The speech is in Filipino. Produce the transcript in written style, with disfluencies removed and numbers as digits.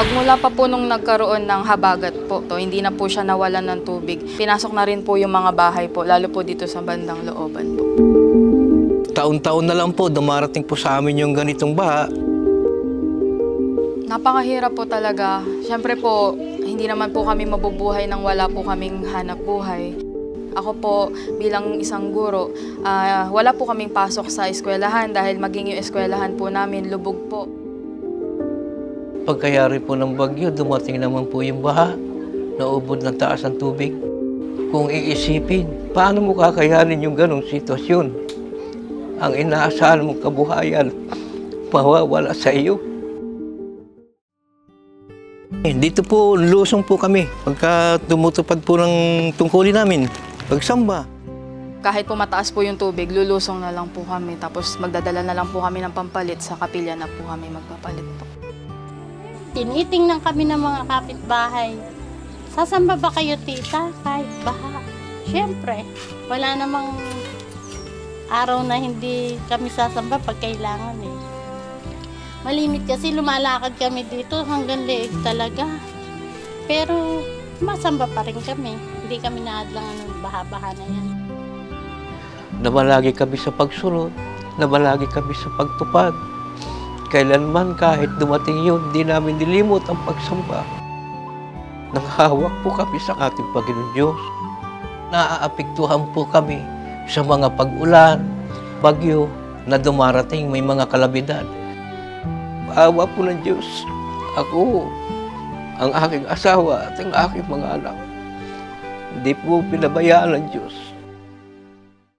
Magmula pa po nung nagkaroon ng habagat po, hindi na po siya nawalan ng tubig. Pinasok na rin po yung mga bahay po, lalo po dito sa bandang looban po. Taon-taon na lang po, dumarating po sa amin yung ganitong baha. Napakahirap po talaga. Siyempre po, hindi naman po kami mabubuhay nang wala po kaming hanap buhay. Ako po bilang isang guro, wala po kaming pasok sa eskwelahan dahil maging yung eskwelahan po namin lubog po. Pagkayari po ng bagyo, dumating naman po yung baha, naubod ng taas ang tubig. Kung iisipin, paano mo kakayanin yung ganong sitwasyon? Ang inaasahan mong kabuhayan, mawawala sa iyo. Dito po, lusong po kami pagka tumutupad po ng tungkulin namin, pagsamba. Kahit po mataas po yung tubig, lulusong na lang po kami. Tapos magdadala na lang po kami ng pampalit, sa kapilya na po kami magpapalit po. Tinitingnan kami ng mga kapitbahay. Sasamba ba kayo, tita? Kahit baha. Siyempre, wala namang araw na hindi kami sasamba pag kailangan eh. Malimit kasi lumalakad kami dito hanggang leeg talaga. Pero masamba pa rin kami. Hindi kami naadlangan ng baha-baha na yan. Nabalagi kami sa pagsunod, nabalagi kami sa pagtupad. Kailanman kahit dumating yun, di namin nilimot ang pagsamba. Nanghahawak po kami sa ating Panginoon Diyos. Naaapektuhan po kami sa mga pag-ulan, bagyo na dumarating, may mga kalamidad. Awa po ng Diyos, ako, ang aking asawa at ang aking mga anak, hindi po pinabayaan ng Diyos.